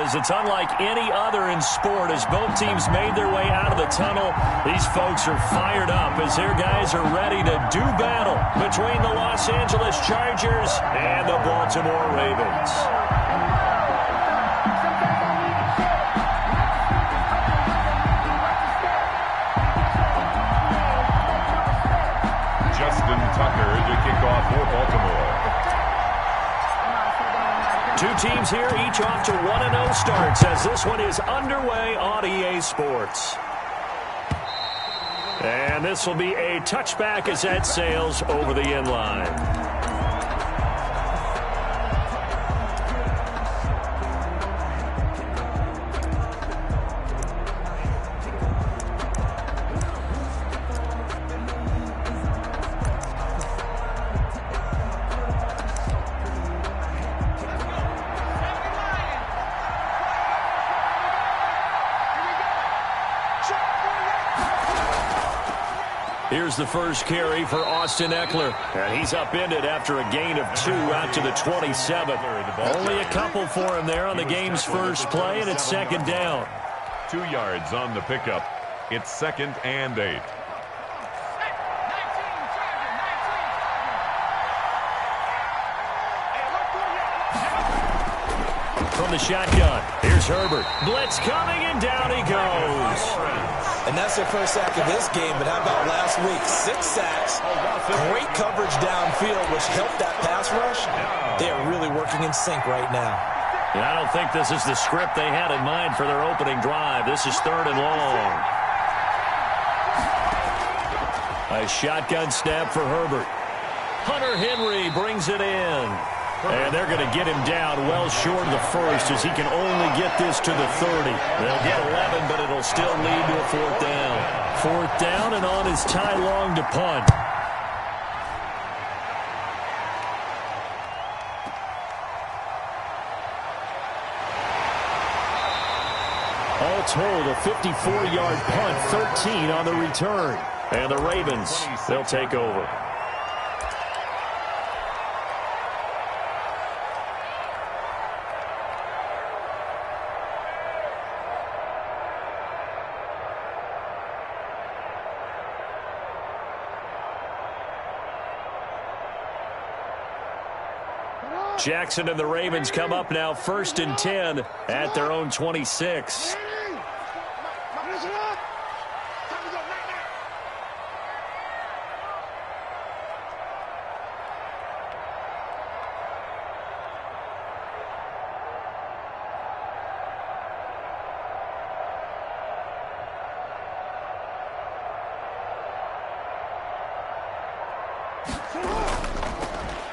because it's unlike any other in sport. As both teams made their way out of the tunnel, these folks are fired up as their guys are ready to do battle between the Los Angeles Chargers and the Baltimore Ravens. Tucker to kick off for Baltimore. Two teams here, each off to 1-0 starts as this one is underway on EA Sports. And this will be a touchback as that sails over the end line. Here's the first carry for Austin Eckler. And he's upended after a gain of 2 out to the 27. Only a couple for him there on the game's first play, and it's second down. 2 yards on the pickup. It's 2nd and 8. From the shotgun, here's Herbert. Blitz coming, and down he goes. And that's their first sack of this game, but how about last week? 6 sacks, great coverage downfield, which helped that pass rush. They are really working in sync right now. And I don't think this is the script they had in mind for their opening drive. This is 3rd and long. A shotgun snap for Herbert. Hunter Henry brings it in. And they're going to get him down well short of the first as he can only get this to the 30. They'll get 11, but it'll still lead to a 4th down. 4th down, and on is Ty Long to punt. All told, a 54-yard punt, 13 on the return. And the Ravens, they'll take over. Jackson and the Ravens come up now 1st and 10 at their own 26.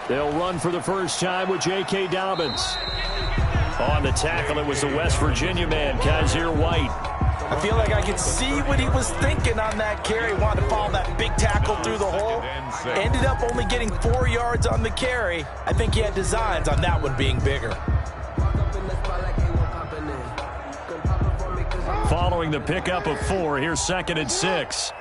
They'll run for the first time with J.K. Dobbins. On the tackle, it was the West Virginia man, Kaiser White. I feel like I could see what he was thinking on that carry. Wanted to follow that big tackle through the hole. Ended up only getting 4 yards on the carry. I think he had designs on that one being bigger. Following the pickup of 4, here's 2nd and 6.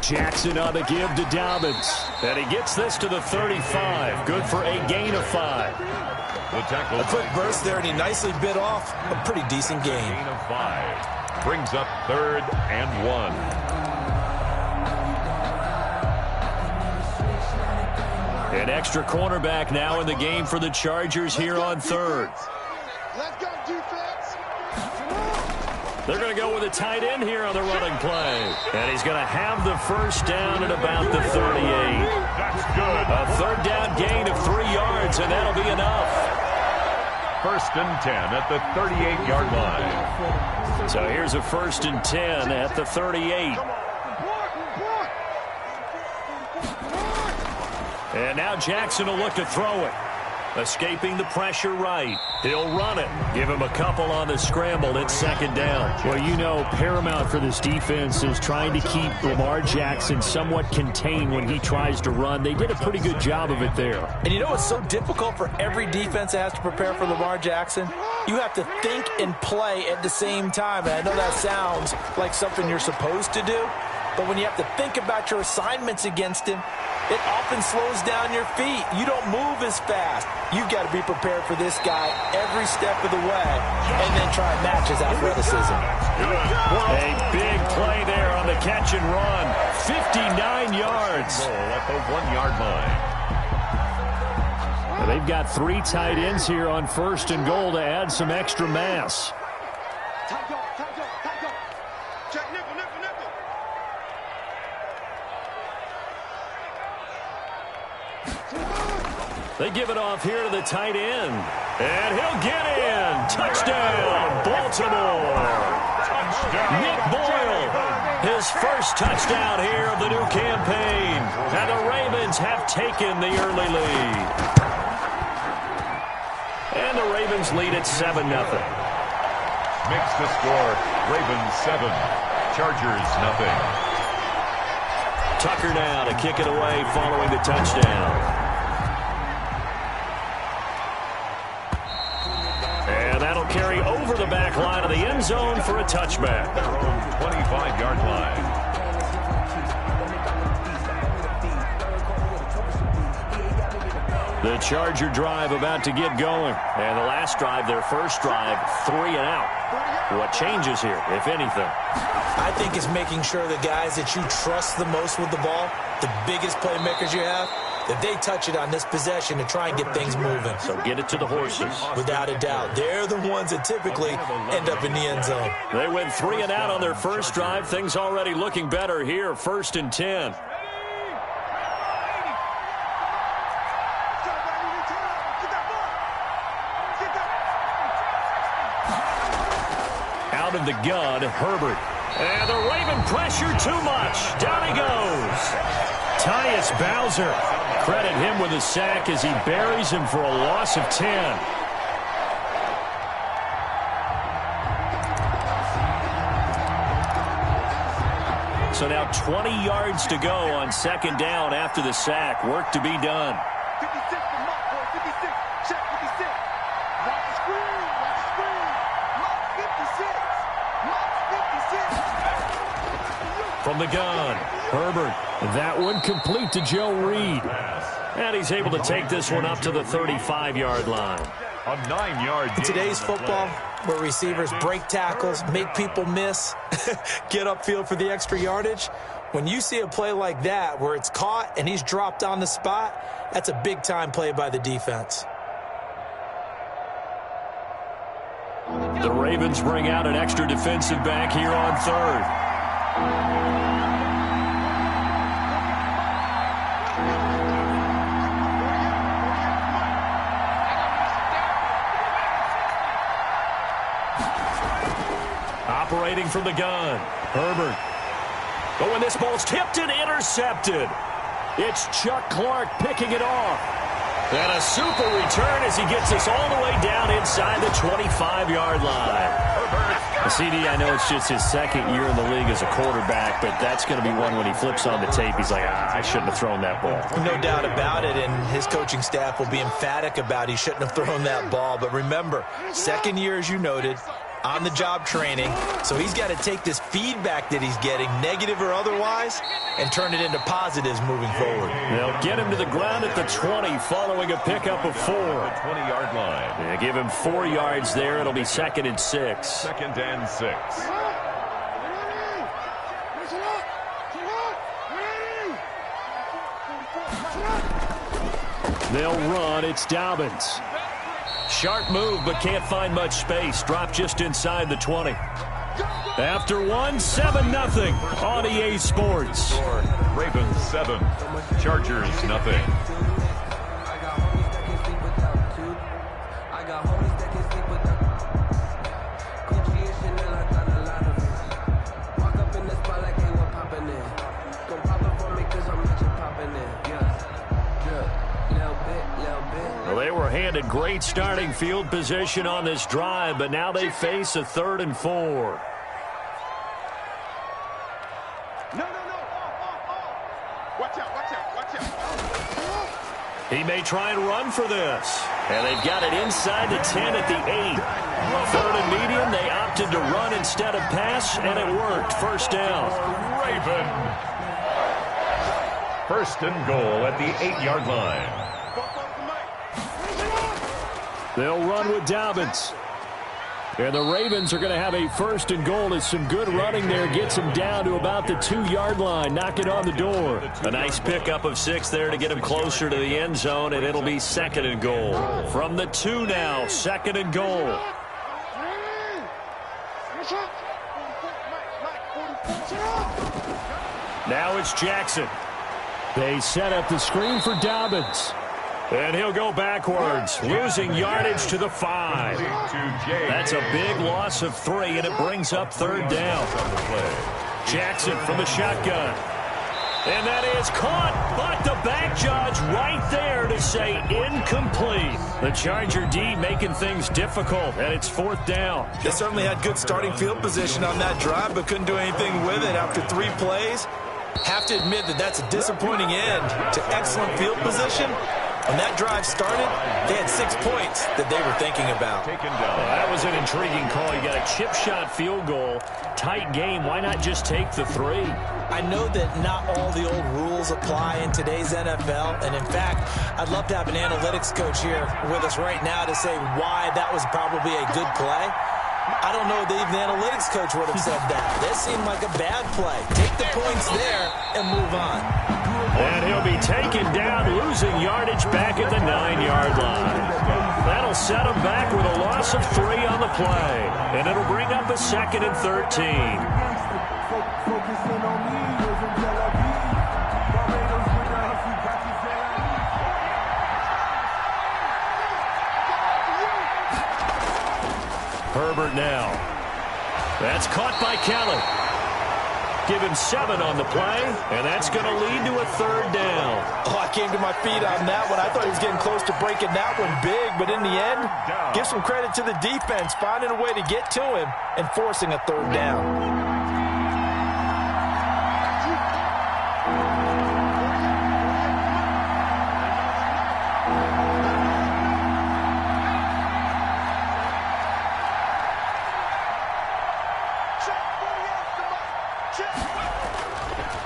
Jackson on the give to Dobbins. And he gets this to the 35. Good for a gain of 5. The tackle. A quick burst there, and he nicely bit off a pretty decent gain. Gain of 5. Brings up 3rd and 1. An extra cornerback now in the game for the Chargers here on 3rd. Let's go, defense. They're going to go with a tight end here on the running play. And he's going to have the first down at about the 38. That's good. A 3rd down gain of 3 yards, and that'll be enough. 1st and 10 at the 38-yard line. So here's a 1st and 10 at the 38. And now Jackson will look to throw it. Escaping the pressure right. He'll run it. Give him a couple on the scramble. It's second down. Well, you know, paramount for this defense is trying to keep Lamar Jackson somewhat contained when he tries to run. They did a pretty good job of it there. And you know what's so difficult for every defense that has to prepare for Lamar Jackson? You have to think and play at the same time. And I know that sounds like something you're supposed to do, but when you have to think about your assignments against him, it often slows down your feet. You don't move as fast. You've got to be prepared for this guy every step of the way and then try and match his athleticism. A big play there on the catch and run. 59 yards. At the 1-yard line. Well, they've got 3 tight ends here on 1st and goal to add some extra mass. They give it off here to the tight end. And he'll get in. Touchdown, Baltimore. Touchdown. Nick Boyle, his first touchdown here of the new campaign. And the Ravens have taken the early lead. And the Ravens lead at 7-0. Makes the score. Ravens 7. Chargers 0. Tucker now to kick it away following the touchdown. And that'll carry over the back line of the end zone for a touchback. Their own 25-yard line. The Charger drive about to get going. And the last drive, their first drive, 3 and out. What changes here, if anything? I think it's making sure the guys that you trust the most with the ball, the biggest playmakers you have, that they touch it on this possession to try and get things moving. So get it to the horses. Without a doubt. They're the ones that typically end up in the end zone. They went 3 and out on their first drive. Things already looking better here. 1st and 10. Out of the gun, Herbert. And the Raven pressure too much. Down he goes. Tyus Bowser. Credit him with a sack as he buries him for a loss of 10. So now 20 yards to go on 2nd down after the sack. Work to be done. 56 for Mark, boy. 56. Check 56. Watch the screen. Watch the screen. Mark 56. Mark 56. From the gun, Herbert. That one complete to Joe Reed. And he's able to take this one up to the 35-yard line. A 9-yard gain. In today's football, where receivers break tackles, make people miss, get upfield for the extra yardage, when you see a play like that where it's caught and he's dropped on the spot, that's a big-time play by the defense. The Ravens bring out an extra defensive back here on 3rd. Operating from the gun, Herbert. But when this ball's tipped and intercepted, it's Chuck Clark picking it off. And a super return as he gets us all the way down inside the 25-yard line. CD, I know it's just his 2nd year in the league as a quarterback, but that's going to be one when he flips on the tape. He's like, I shouldn't have thrown that ball. No doubt about it, and his coaching staff will be emphatic about he shouldn't have thrown that ball. But remember, 2nd year, as you noted, on-the-job training, so he's got to take this feedback that he's getting, negative or otherwise, and turn it into positives moving forward. They'll get him to the ground at the 20 following a pickup of 4. 20-yard line. They give him 4 yards there. It'll be 2nd and 6. 2nd and 6. They'll run. It's Dobbins. Sharp move, but can't find much space. Drop just inside the 20. After 1, 7-0 on EA Sports. Ravens 7. Chargers 0. had a great starting field position on this drive, but now they face a 3rd and 4. No. Watch out. He may try and run for this. And they've got it inside the 10 at the 8. 3rd and medium, they opted to run instead of pass, and it worked. First down. Raven. 1st and goal at the 8-yard line. They'll run with Dobbins. And the Ravens are going to have a 1st and goal as some good running there gets them down to about the 2-yard line. Knock it on the door. A nice pickup of 6 there to get him closer to the end zone, and it'll be 2nd and goal. From the 2 now, 2nd and goal. Now it's Jackson. They set up the screen for Dobbins. And he'll go backwards, losing yardage to the 5. That's a big loss of 3, and it brings up 3rd down. Jackson from the shotgun. And that is caught, but the back judge right there to say incomplete. The Charger D making things difficult, and it's 4th down. They certainly had good starting field position on that drive, but couldn't do anything with it after 3 plays. Have to admit that that's a disappointing end to excellent field position. When that drive started, they had 6 points that they were thinking about. That was an intriguing call. You got a chip shot field goal. Tight game. Why not just take the 3? I know that not all the old rules apply in today's NFL, and in fact, I'd love to have an analytics coach here with us right now to say why that was probably a good play. I don't know that even the analytics coach would have said that. That seemed like a bad play. Take the points there and move on. And he'll be taken down, losing yardage back at the 9-yard line. That'll set him back with a loss of 3 on the play. And it'll bring up a 2nd and 13. Herbert now. That's caught by Kelly. Give him 7 on the play, and that's going to lead to a 3rd down. Oh, I came to my feet on that one. I thought he was getting close to breaking that one big, but in the end, give some credit to the defense, finding a way to get to him and forcing a 3rd down.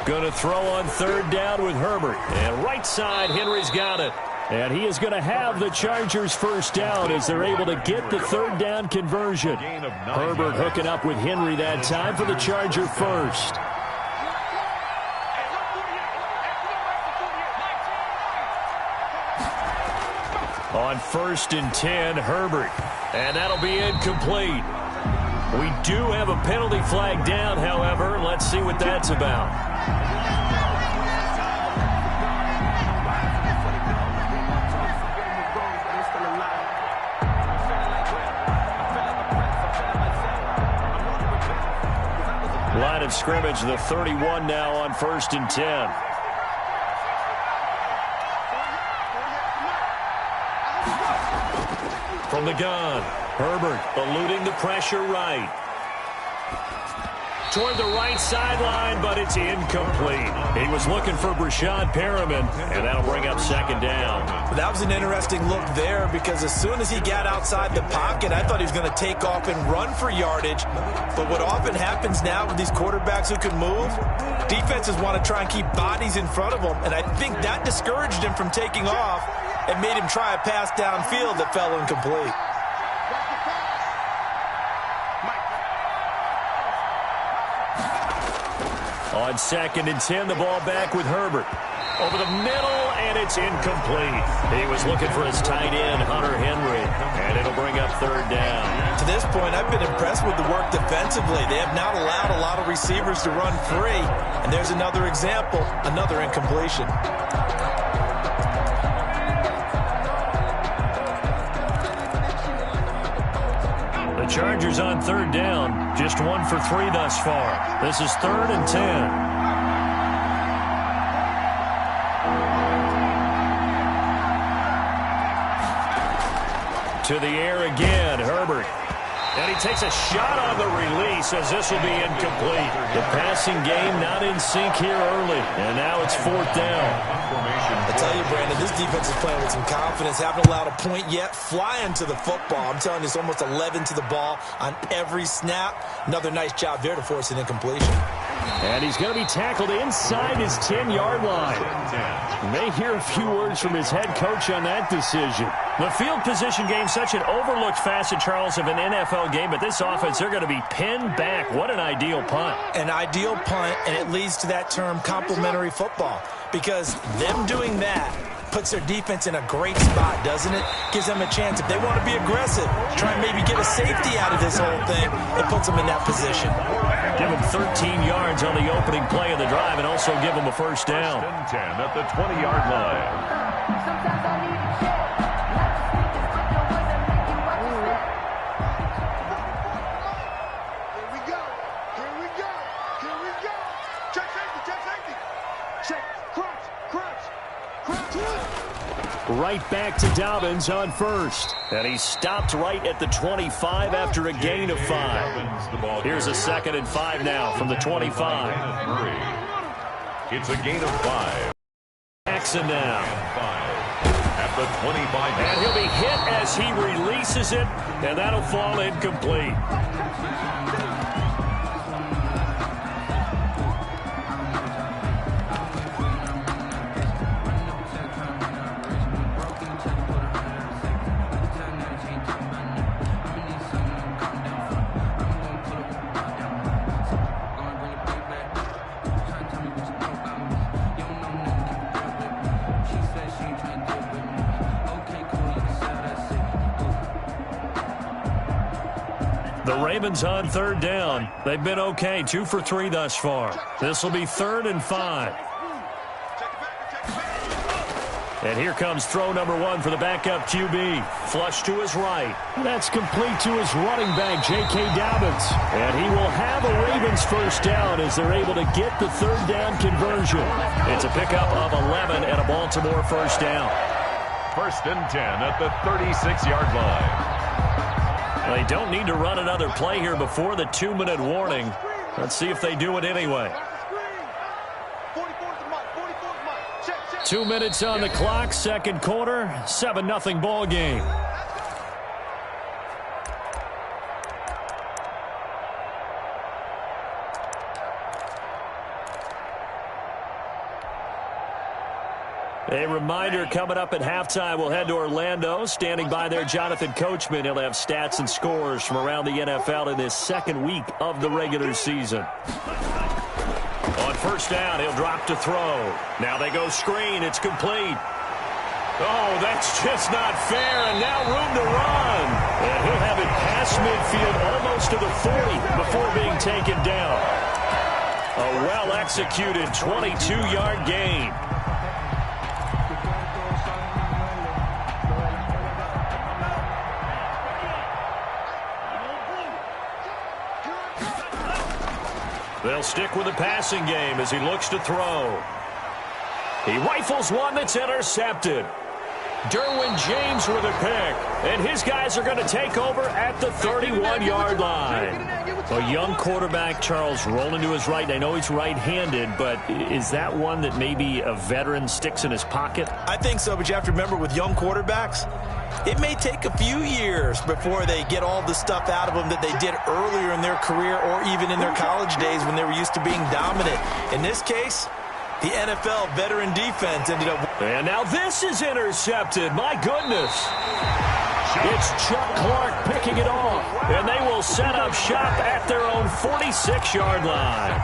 Going to throw on 3rd down with Herbert. And right side, Henry's got it. And he is going to have the Chargers 1st down as they're able to get the 3rd down conversion. Herbert hooking up with Henry that time for the Charger 1st. On 1st and 10, Herbert. And that'll be incomplete. We do have a penalty flag down, however. Let's see what that's about. Line of scrimmage, the 31 now on 1st and 10. From the gun, Herbert eluding the pressure right. Toward the right sideline, but it's incomplete. He was looking for Brashad Perriman, and that'll bring up 2nd down. That was an interesting look there because as soon as he got outside the pocket, I thought he was going to take off and run for yardage. But what often happens now with these quarterbacks who can move, defenses want to try and keep bodies in front of them, and I think that discouraged him from taking off and made him try a pass downfield that fell incomplete. On 2nd and 10, the ball back with Herbert. Over the middle, and it's incomplete. He was looking for his tight end, Hunter Henry, and it'll bring up 3rd down. To this point, I've been impressed with the work defensively. They have not allowed a lot of receivers to run free, and there's another example, another incompletion. The Chargers on 3rd down, just 1 for 3 thus far. This is 3rd and 10. To the air again, Herbert. And he takes a shot on the release as this will be incomplete. The passing game not in sync here early. And now it's 4th down. I tell you, Brandon, this defense is playing with some confidence. Haven't allowed a point yet. Flying to the football. I'm telling you, it's almost 11 to the ball on every snap. Another nice job there to force an incompletion. And he's going to be tackled inside his 10-yard line. You may hear a few words from his head coach on that decision. The field position game, such an overlooked facet, Charles, of an NFL game, but this offense, they're going to be pinned back. What an ideal punt. An ideal punt, and it leads to that term complementary football, because them doing that puts their defense in a great spot, doesn't it? Gives them a chance. If they want to be aggressive, try and maybe get a safety out of this whole thing, it puts them in that position. Give them 13 yards on the opening play of the drive and also give them a first down. 10 at the 20-yard line. Right back to Dobbins on first. And he stopped right at the 25 after a gain of 5. Here's a 2nd and 5 now from the 25. It's a gain of 5. Jackson now. At the 25. And he'll be hit as he releases it, and that'll fall incomplete. The Ravens on 3rd down. They've been okay, 2 for 3 thus far. This will be 3rd and 5. And here comes throw number 1 for the backup QB. Flush to his right. That's complete to his running back, J.K. Dobbins. And he will have a Ravens first down as they're able to get the 3rd down conversion. It's a pickup of 11 and a Baltimore first down. 1st and 10 at the 36-yard line. They don't need to run another play here before the 2-minute warning. Let's see if they do it anyway. 2 minutes on the clock, 2nd quarter, 7-0 ball game. A reminder, coming up at halftime, we'll head to Orlando. Standing by there, Jonathan Coachman. He'll have stats and scores from around the NFL in this 2nd week of the regular season. On first down, he'll drop to throw. Now they go screen. It's complete. Oh, that's just not fair, and now room to run. And he'll have it past midfield almost to the 40 before being taken down. A well-executed 22-yard gain. They'll stick with the passing game as he looks to throw. He rifles one that's intercepted. Derwin James with a pick. And his guys are going to take over at the 31-yard line. A young quarterback, Charles, rolling to his right. I know he's right-handed, but is that one that maybe a veteran sticks in his pocket? I think so, but you have to remember with young quarterbacks, it may take a few years before they get all the stuff out of them that they did earlier in their career or even in their college days when they were used to being dominant. In this case, the NFL veteran defense ended up... And now this is intercepted. My goodness. It's Chuck Clark picking it off. And they will set up shop at their own 46-yard line.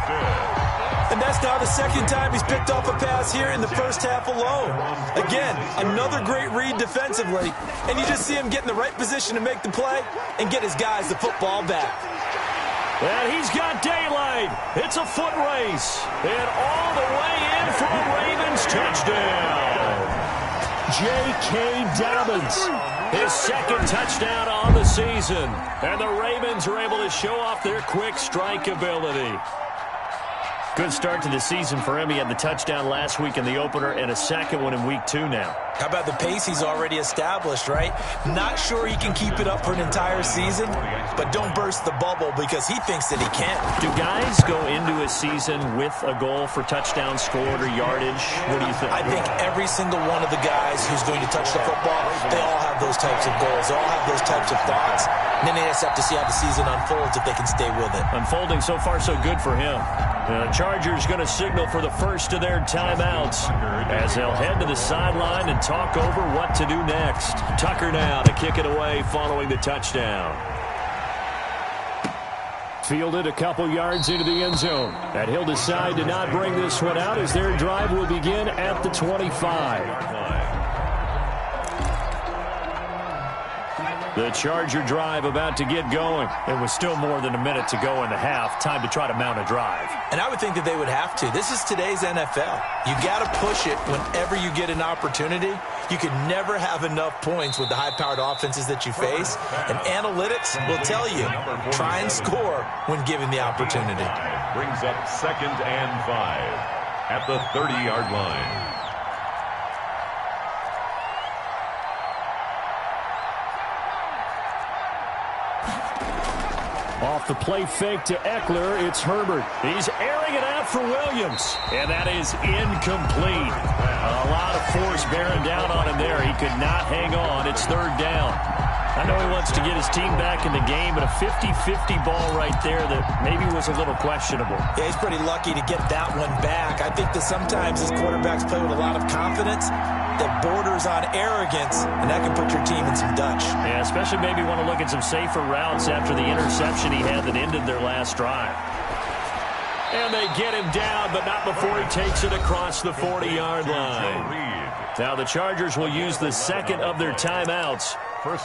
And that's now the 2nd time he's picked off a pass here in the first half alone. Again, another great read defensively. And you just see him get in the right position to make the play and get his guys the football back. And he's got daylight. It's a foot race. And all the way in for a Ravens touchdown. J.K. Dobbins. His 2nd touchdown on the season. And the Ravens are able to show off their quick strike ability. Good start to the season for him. He had the touchdown last week in the opener and a second one in week 2 now. How about the pace he's already established, right? Not sure he can keep it up for an entire season, but don't burst the bubble because he thinks that he can. Do guys go into a season with a goal for touchdown scored or yardage? What do you think? I think every single one of the guys who's going to touch the football, they all have those types of goals. They all have those types of thoughts. And then they just have to see how the season unfolds if they can stay with it. Unfolding so far so good for him. The Chargers going to signal for the first of their timeouts as they'll head to the sideline and talk over what to do next. Tucker now to kick it away following the touchdown. Fielded a couple yards into the end zone. And he'll decide to not bring this one out as their drive will begin at the 25. The Charger drive about to get going. It was still more than a minute to go in the half. Time to try to mount a drive. And I would think that they would have to. This is today's NFL. You got to push it whenever you get an opportunity. You can never have enough points with the high-powered offenses that you face. And analytics will tell you, try and score when given the opportunity. Brings up 2nd and 5 at the 30-yard line. Off the play fake to Eckler, it's Herbert. He's airing it out for Williams, and that is incomplete. A lot of force bearing down on him there. He could not hang on. It's 3rd down. I know he wants to get his team back in the game, but a 50-50 ball right there that maybe was a little questionable. Yeah, he's pretty lucky to get that one back. I think that sometimes his quarterbacks play with a lot of confidence that borders on arrogance, and that can put your team in some Dutch. Yeah, especially maybe want to look at some safer routes after the interception he had that ended their last drive. And they get him down, but not before he takes it across the 40-yard line. Now the Chargers will use the second of their timeouts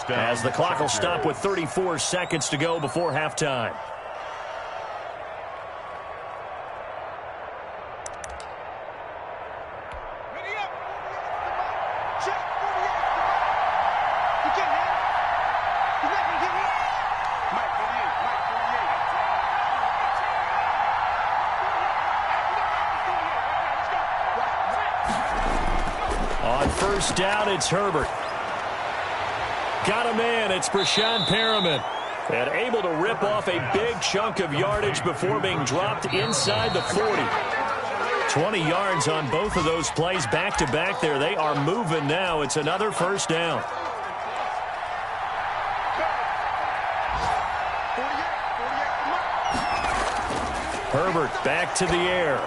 as the clock will stop with 34 seconds to go before halftime. First down, it's Herbert. Got a man, it's Brashad Perriman. And able to rip off a big chunk of yardage before being dropped inside the 40. 20 yards on both of those plays back-to-back there. They are moving now. It's another first down. Herbert back to the air.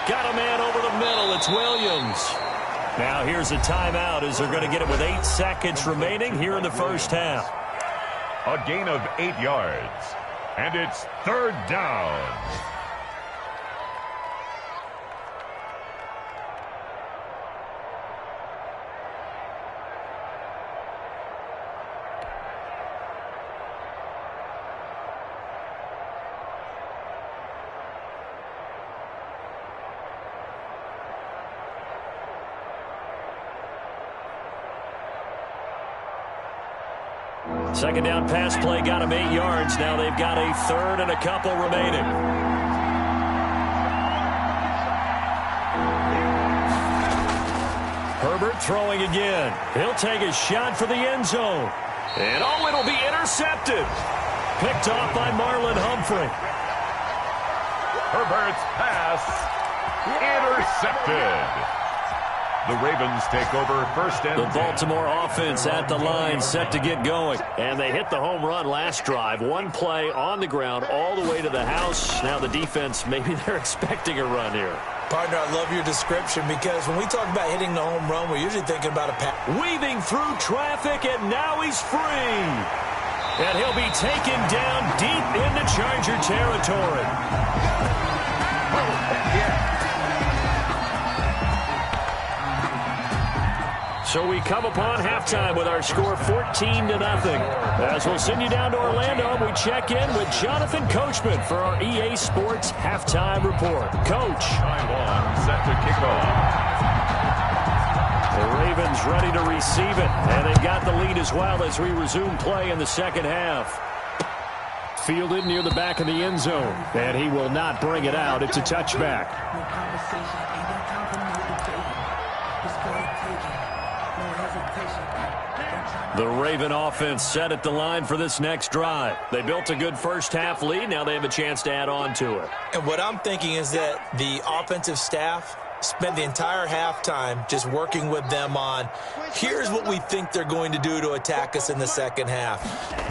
Got a man over the middle. It's Williams. Now here's a timeout as they're going to get it with 8 seconds remaining here in the first half. A gain of 8 yards. And it's 3rd down. Second down pass play got him 8 yards. Now they've got a 3rd and a couple remaining. Herbert throwing again. He'll take a shot for the end zone. And oh, it'll be intercepted. Picked off by Marlon Humphrey. Herbert's pass intercepted. The Ravens take over first and 10. The Baltimore offense at the line set to get going. And they hit the home run last drive. One play on the ground all the way to the house. Now the defense, maybe they're expecting a run here. Partner, I love your description because when we talk about hitting the home run, we're usually thinking about a pass. Weaving through traffic, and now he's free. And he'll be taken down deep into Charger territory. So we come upon halftime with our score 14-0. As we'll send you down to Orlando, we check in with Jonathan Coachman for our EA Sports Halftime Report. Coach. Taiwan set to kick off. The Ravens ready to receive it, and they've got the lead as well as we resume play in the second half. fielded near the back of the end zone. And he will not bring it out. It's a touchback. The Raven offense set at the line for this next drive. They built a good first-half lead. Now they have a chance to add on to it. And what I'm thinking is that the offensive staff spend the entire halftime just working with them on, here's what we think they're going to do to attack us in the second half.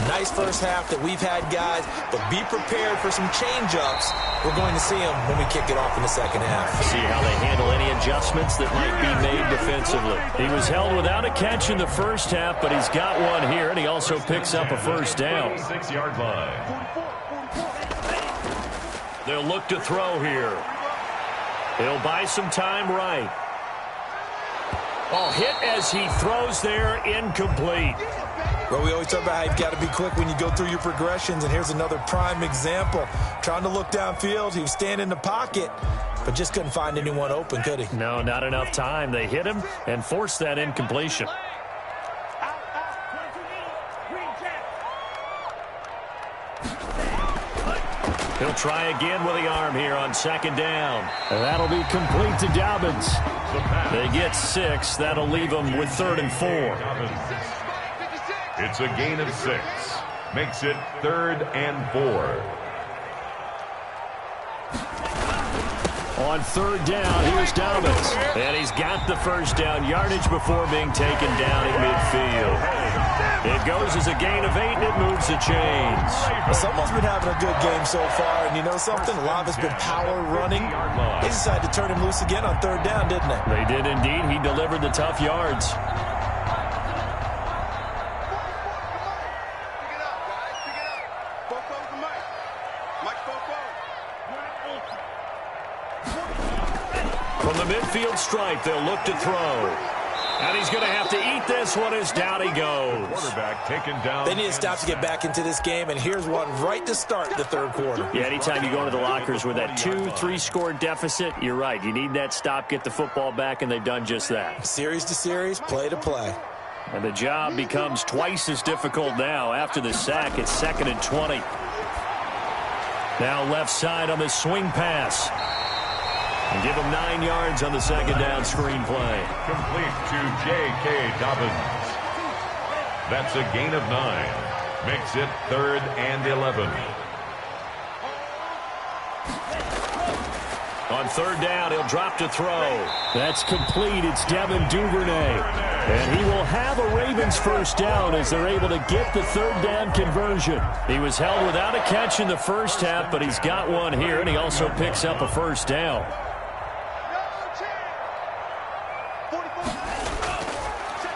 Nice first half that we've had, guys, but be prepared for some change-ups. We're going to see them when we kick it off in the second half. See how they handle any adjustments that might be made defensively. He was held without a catch in the first half, but he's got one here, and he also picks up a first down. 6-yard line. They'll look to throw here. He'll buy some time right. Oh, hit as he throws there, incomplete. Well, we always talk about how you've got to be quick when you go through your progressions, and here's another prime example. Trying to look downfield, he was standing in the pocket, but just couldn't find anyone open, could he? No, not enough time. They hit him and forced that incompletion. He'll try again with the arm here on second down. And that'll be complete to Dobbins. They get 6. That'll leave them with 3rd and 4. It's a gain of 6. Makes it 3rd and 4. On 3rd down, here's Dobbins. And he's got the first down yardage before being taken down at midfield. It goes as a gain of 8, and it moves the chains. Someone's been having a good game so far, and you know something? A lot of it's been power running. They decided to turn him loose again on 3rd down, didn't they? They did indeed. He delivered the tough yards. From the midfield stripe, they'll look to throw. And he's going to have to eat this one as down he goes. Quarterback taken down. They need to stop to get back into this game, and here's one right to start the 3rd quarter. Yeah, anytime you go into the lockers with that 2-3 score deficit, you're right. You need that stop, get the football back, and they've done just that. Series to series, play to play. And the job becomes twice as difficult now. After the sack, it's 2nd and 20. Now left side on the swing pass. And give him 9 yards on the second down screen play. Complete to J.K. Dobbins. That's a gain of 9. Makes it 3rd and 11. On 3rd down, he'll drop to throw. That's complete. It's Devin Duvernay. And he will have a Ravens first down as they're able to get the 3rd down conversion. He was held without a catch in the first half, but he's got one here, and he also picks up a first down.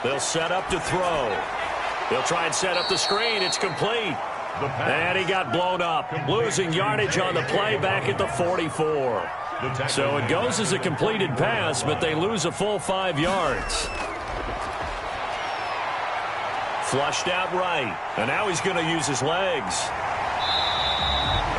They'll set up to throw. They'll try and set up the screen. It's complete. And he got blown up. Losing yardage on the play back at the 44. So it goes as a completed pass, but they lose a full 5 yards. Flushed out right. And now he's going to use his legs.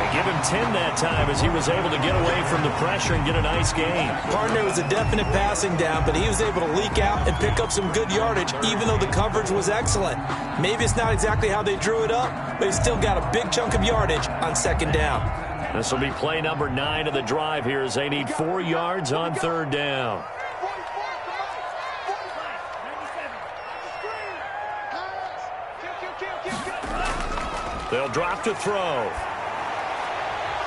They give him 10 that time as he was able to get away from the pressure and get a nice gain. Partner was a definite passing down, but he was able to leak out and pick up some good yardage, even though the coverage was excellent. Maybe it's not exactly how they drew it up, but he still got a big chunk of yardage on 2nd down. This will be play number 9 of the drive here as they need 4 yards on 3rd down. They'll drop to throw.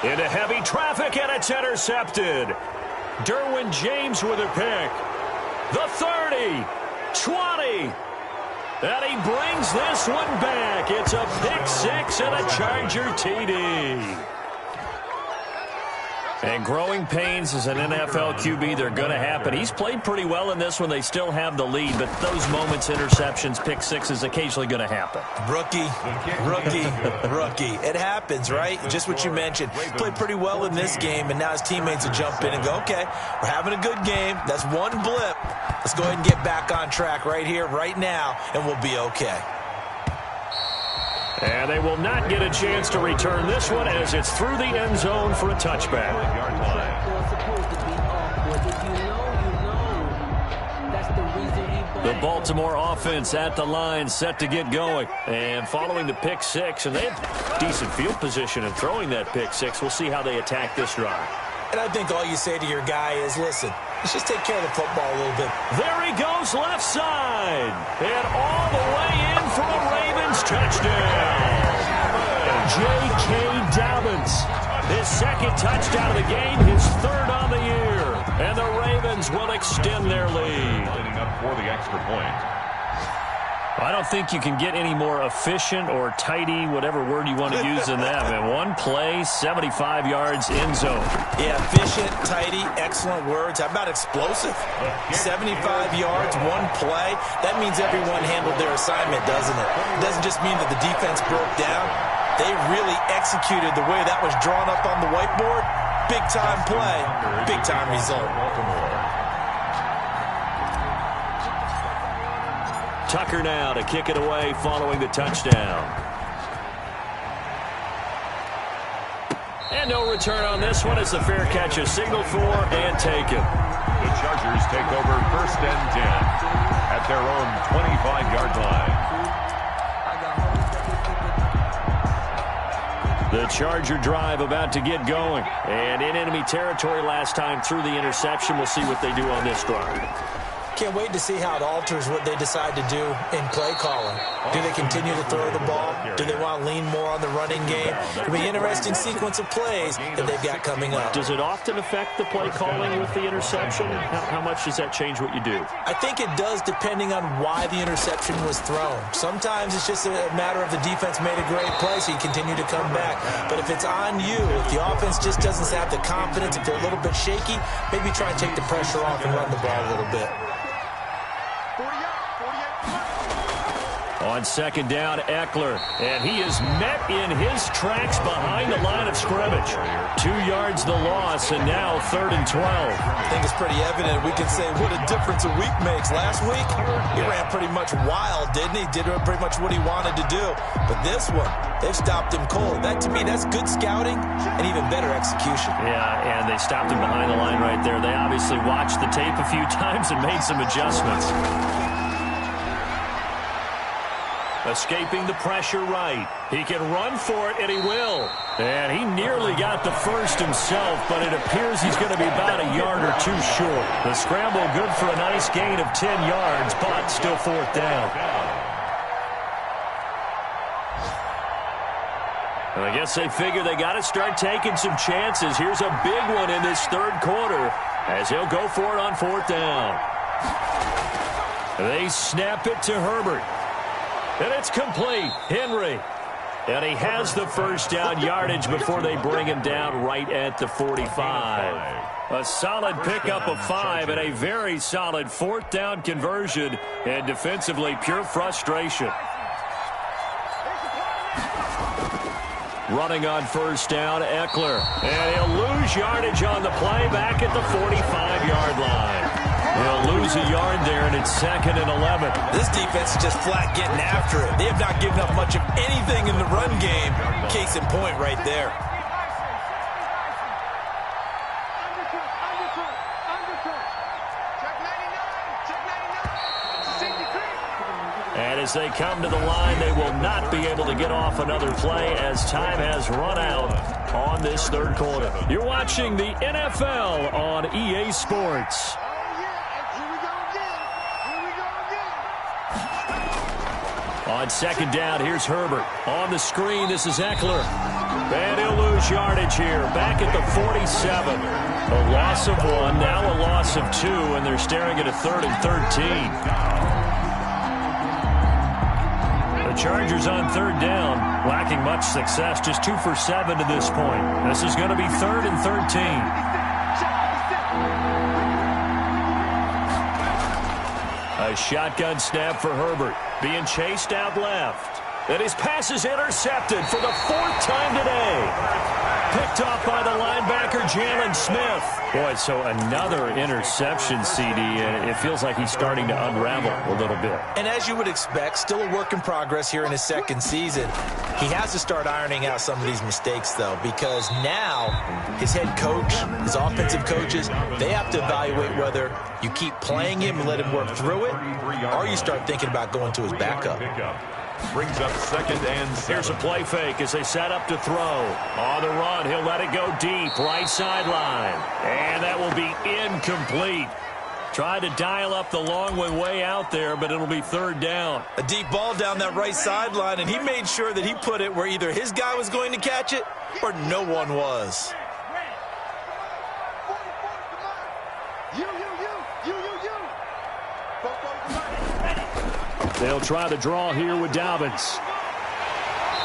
Into heavy traffic, and it's intercepted. Derwin James with a pick. The 30, 20, and he brings this one back. It's a pick 6 and a Charger TD. And growing pains as an NFL QB, they're going to happen. He's played pretty well in this one. They still have the lead, but those moments, interceptions, pick 6 is occasionally going to happen. Rookie. It happens, right? Just what you mentioned. Played pretty well in this game, and now his teammates will jump in and go, okay, we're having a good game. That's one blip. Let's go ahead and get back on track right here, right now, and we'll be okay. And they will not get a chance to return this one as it's through the end zone for a touchback. The Baltimore offense at the line, set to get going. And following the pick six, and they have decent field position in throwing that pick six. We'll see how they attack this drive. And I think all you say to your guy is, listen, let's just take care of the football a little bit. There he goes left side. And all the way in for a Ravens touchdown. J.K. Dobbins. His second touchdown of the game, his third on the year. And the Ravens will extend their lead. Lining up for the extra point. I don't think you can get any more efficient or tidy, whatever word you want to use in that. Man, one play, 75 yards in zone. Yeah, efficient, tidy, excellent words. How about explosive? 75 yards, one play. That means everyone handled their assignment, doesn't it? It doesn't just mean that the defense broke down. They really executed the way that was drawn up on the whiteboard. Big-time play, big-time result. Tucker now to kick it away following the touchdown. And no return on this one. It's a fair catch, a signal for and taken. The Chargers take over 1st and 10 at their own 25-yard line. The Charger drive about to get going. And in enemy territory last time through the interception. We'll see what they do on this drive. Can't wait to see how it alters what they decide to do in play calling. Do they continue to throw the ball? Do they want to lean more on the running game? It'll be an interesting sequence of plays that they've got coming up. Does it often affect the play calling with the interception? How much does that change what you do? I think it does, depending on why the interception was thrown. Sometimes it's just a matter of the defense made a great play, so you continue to come back. But if it's on you, if the offense just doesn't have the confidence, if they're a little bit shaky, maybe try and take the pressure off and run the ball a little bit. On second down, Eckler, and he is met in his tracks behind the line of scrimmage. 2 yards the loss, and now 3rd and 12. I think it's pretty evident. We can say what a difference a week makes. Last week, he ran pretty much wild, didn't he? Did pretty much what he wanted to do. But this one, they've stopped him cold. That, to me, that's good scouting and even better execution. Yeah, and they stopped him behind the line right there. They obviously watched the tape a few times and made some adjustments. Escaping the pressure right. He can run for it, and he will. And he nearly got the first himself, but it appears he's going to be about a yard or two short. The scramble good for a nice gain of 10 yards, but still 4th down. And I guess they figure they got to start taking some chances. Here's a big one in this 3rd quarter as he'll go for it on 4th down. They snap it to Herbert. And it's complete. Henry. And he has the first down yardage before they bring him down right at the 45. A solid pickup of 5 and a very solid 4th down conversion. And defensively, pure frustration. Running on 1st down, Eckler. And he'll lose yardage on the play back at the 45-yard line. He'll lose a yard there, and it's 2nd and 11. This defense is just flat getting after it. They have not given up much of anything in the run game. Case in point right there. And as they come to the line, they will not be able to get off another play as time has run out on this 3rd quarter. You're watching the NFL on EA Sports. On 2nd down, here's Herbert. On the screen, this is Eckler. And he'll lose yardage here. Back at the 47. A loss of 1, now a loss of 2, and they're staring at a 3rd and 13. The Chargers on 3rd down, lacking much success, just 2 for 7 to this point. This is going to be 3rd and 13. A shotgun snap for Herbert. Being chased out left. And his pass is intercepted for the 4th time today. picked off by the linebacker, Jalen Smith. Boy, so another interception, CD, and it feels like he's starting to unravel a little bit. And as you would expect, still a work in progress here in his second season. He has to start ironing out some of these mistakes, though, because now his head coach, his offensive coaches, they have to evaluate whether you keep playing him and let him work through it, or you start thinking about going to his backup. Brings up 2nd and 7. Here's a play fake as they set up to throw. On the run, he'll let it go deep, right sideline. And that will be incomplete. Tried to dial up the long one way out there, but it'll be 3rd down. A deep ball down that right sideline, and he made sure that he put it where either his guy was going to catch it or no one was. They'll try the draw here with Dobbins.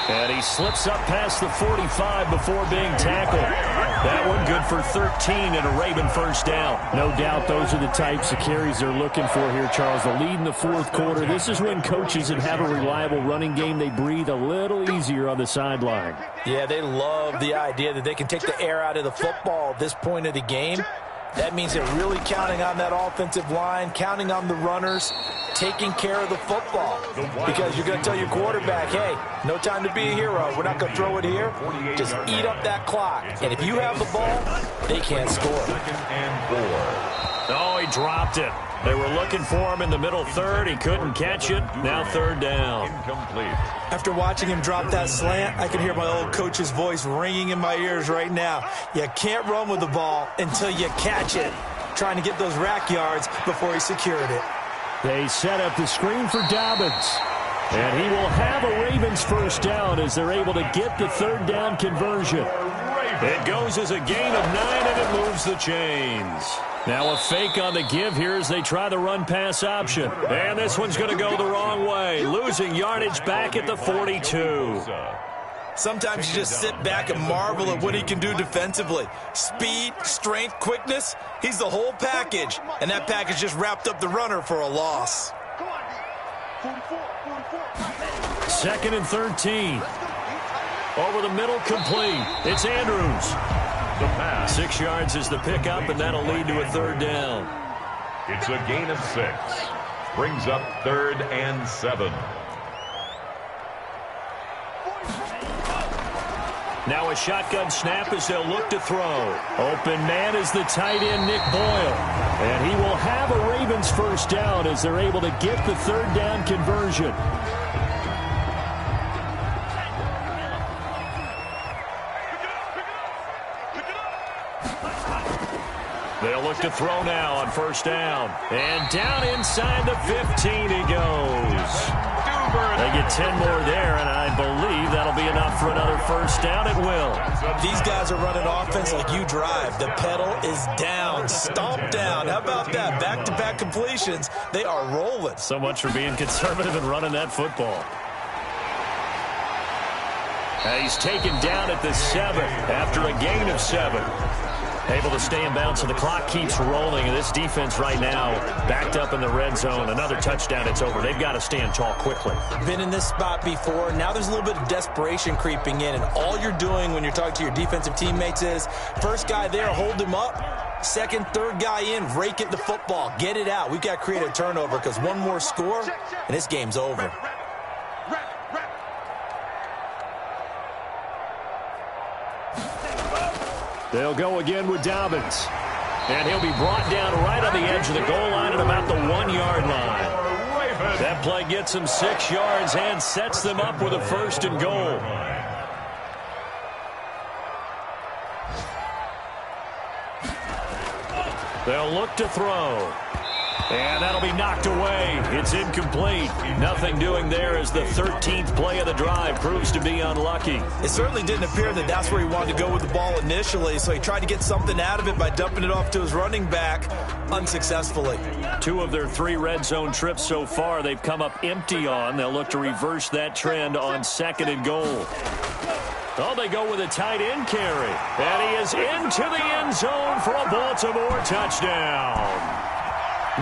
And he slips up past the 45 before being tackled. That one good for 13 and a Raven first down. No doubt those are the types of carries they're looking for here, Charles. The lead in the 4th quarter. This is when coaches that have a reliable running game, they breathe a little easier on the sideline. Yeah, they love the idea that they can take the air out of the football at this point of the game. That means they're really counting on that offensive line, counting on the runners, taking care of the football. Because you're going to tell your quarterback, hey, no time to be a hero. We're not going to throw it here. Just eat up that clock. And if you have the ball, they can't score. 2nd and 4. Oh, he dropped it. They were looking for him in the middle 3rd. He couldn't catch it. Now 3rd down. Incomplete. After watching him drop that slant, I can hear my old coach's voice ringing in my ears right now. You can't run with the ball until you catch it. Trying to get those rack yards before he secured it. They set up the screen for Dobbins. And he will have a Ravens first down as they're able to get the 3rd down conversion. It goes as a gain of 9, and it moves the chains. Now a fake on the give here as they try the run-pass option. And this one's going to go the wrong way, losing yardage back at the 42. Sometimes you just sit back and marvel at what he can do defensively. Speed, strength, quickness, he's the whole package. And that package just wrapped up the runner for a loss. 2nd and 13. Over the middle, complete. It's Andrews. The pass. 6 yards is the pickup, and that'll lead to a 3rd down. It's a gain of 6. Brings up 3rd and 7. Now a shotgun snap as they'll look to throw. Open man is the tight end, Nick Boyle. And he will have a Ravens first down as they're able to get the 3rd down conversion. They'll look to throw now on 1st down. And down inside the 15 he goes. They get 10 more there, and I believe that'll be enough for another first down. It will. These guys are running offense like you drive. The pedal is down, stomp down. How about that? Back-to-back completions. They are rolling. So much for being conservative and running that football. And he's taken down at the 7 after a gain of 7. Able to stay in bounds, so the clock keeps rolling. And this defense right now backed up in the red zone. Another touchdown, it's over. They've got to stand tall quickly. Been in this spot before. Now there's a little bit of desperation creeping in. And all you're doing when you're talking to your defensive teammates is, first guy there, hold him up. Second, third guy in, rake it the football. Get it out. We've got to create a turnover because one more score, and this game's over. They'll go again with Dobbins. And he'll be brought down right on the edge of the goal line at about the 1-yard line. That play gets them 6 yards and sets them up with a 1st and goal. They'll look to throw. And that'll be knocked away. It's incomplete. Nothing doing there as the 13th play of the drive proves to be unlucky. It certainly didn't appear that that's where he wanted to go with the ball initially, so he tried to get something out of it by dumping it off to his running back unsuccessfully. 2 of their 3 red zone trips so far they've come up empty on. They'll look to reverse that trend on 2nd and goal. Oh, they go with a tight end carry. And he is into the end zone for a Baltimore touchdown.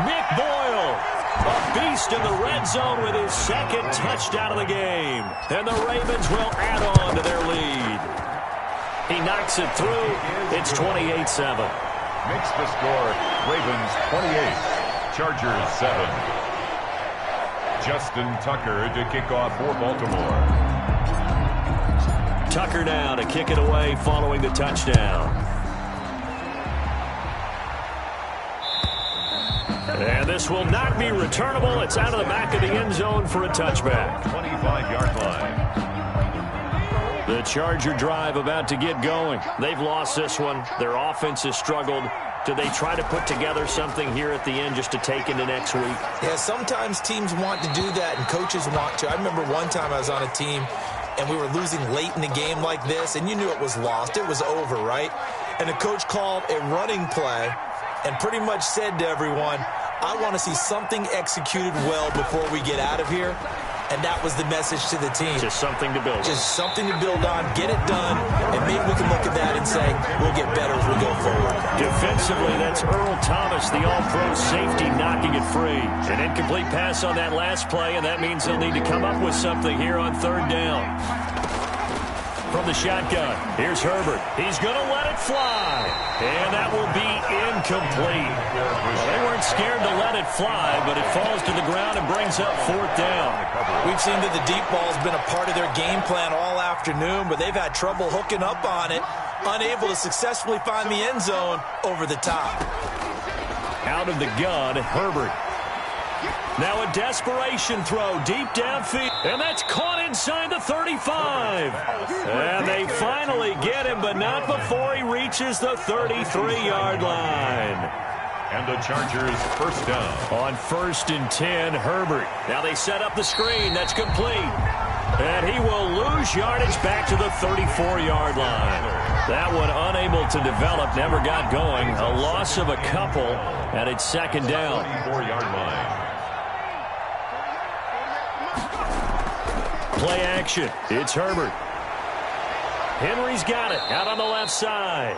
Nick Boyle, a beast in the red zone with his 2nd touchdown of the game. And the Ravens will add on to their lead. He knocks it through. It's 28-7. Makes the score Ravens 28, Chargers 7. Justin Tucker to kick off for Baltimore. Tucker now to kick it away following the touchdown. And this will not be returnable. It's out of the back of the end zone for a touchback. 25-yard line. The Charger drive about to get going. They've lost this one. Their offense has struggled. Do they try to put together something here at the end just to take into next week? Yeah, sometimes teams want to do that and coaches want to. I remember one time I was on a team and we were losing late in the game like this, and you knew it was lost. It was over, right? And the coach called a running play and pretty much said to everyone, I want to see something executed well before we get out of here. And that was the message to the team. Just something to build on. Just something to build on, get it done, and maybe we can look at that and say, we'll get better as we go forward. Defensively, that's Earl Thomas, the all-pro safety, knocking it free. An incomplete pass on that last play, and that means they'll need to come up with something here on third down. From the shotgun, here's Herbert. He's going to let it fly, and that will be incomplete. Well, they weren't scared to let it fly, but it falls to the ground and brings up fourth down. We've seen that the deep ball has been a part of their game plan all afternoon, but they've had trouble hooking up on it, unable to successfully find the end zone over the top. Out of the gun, Herbert. Now a desperation throw deep downfield, and that's caught inside the 35. And they finally get him, but not before he reaches the 33-yard line. And the Chargers first down. On 1st and 10, Herbert. Now they set up the screen. That's complete. And he will lose yardage back to the 34-yard line. That one unable to develop, never got going. A loss of a couple, and it's second down. 34-yard line. Play action. It's Herbert. Henry's got it out on the left side.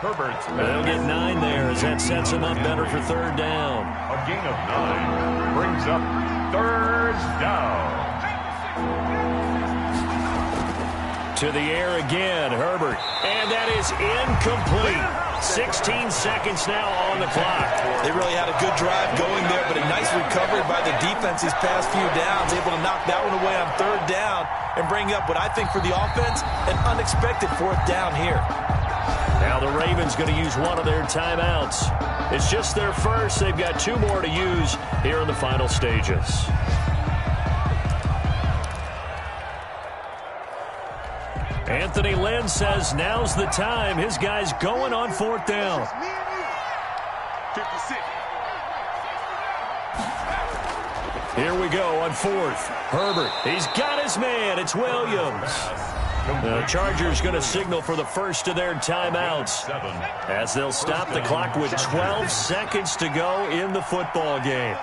Herbert's They'll get 9 there as that sets him up better for third down. A gain of 9 brings up third down. To the air again, Herbert. And that is incomplete. 16 seconds now on the clock. They really had a good drive going there, but a nice recovery by the defense these past few downs, able to knock that one away on third down and bring up what I think for the offense, an unexpected fourth down here. Now the Ravens going to use one of their timeouts. It's just their first. They've got 2 more to use here in the final stages. Anthony Lynn says now's the time. His guy's going on fourth down. 56. Here we go on 4th. Herbert, he's got his man. It's Williams. The Chargers going to signal for the first of their timeouts as they'll stop the clock with 12 seconds to go in the football game.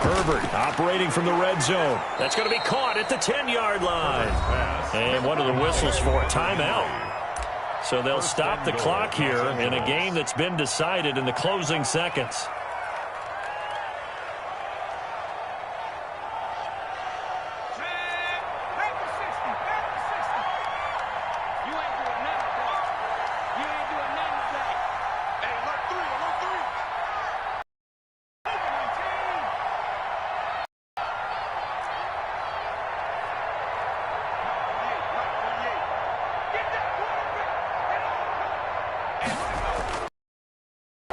Herbert operating from the red zone. That's going to be caught at the 10-yard line. And what are the whistles for? Timeout. So they'll stop the clock here in a game that's been decided in the closing seconds.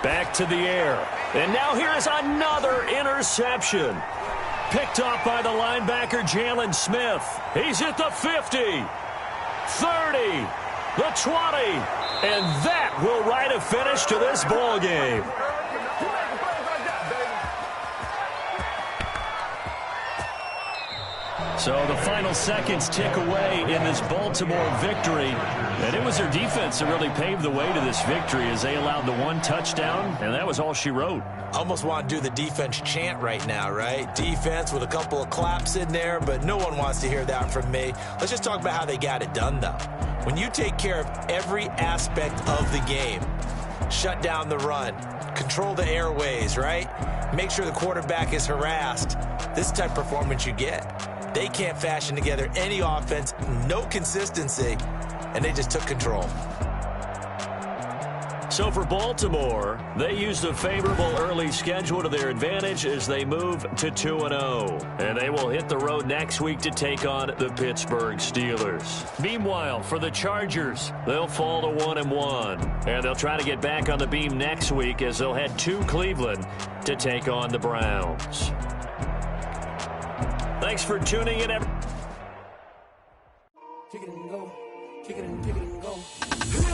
Back to the air. And now here is another interception. Picked off by the linebacker, Jalen Smith. He's at the 50, 30, the 20. And that will write a finish to this ball game. So the final seconds tick away in this Baltimore victory. And it was their defense that really paved the way to this victory as they allowed the 1 touchdown, and that was all she wrote. I almost want to do the defense chant right now, right? Defense with a couple of claps in there, but no one wants to hear that from me. Let's just talk about how they got it done, though. When you take care of every aspect of the game, shut down the run, control the airways, right? make sure the quarterback is harassed. This type of performance you get. They can't fashion together any offense, no consistency, and they just took control. So for Baltimore, they used a favorable early schedule to their advantage as they move to 2-0. And they will hit the road next week to take on the Pittsburgh Steelers. Meanwhile, for the Chargers, they'll fall to 1-1. And they'll try to get back on the beam next week as they'll head to Cleveland to take on the Browns. Thanks for tuning in. Kick it and go. Kick it and go.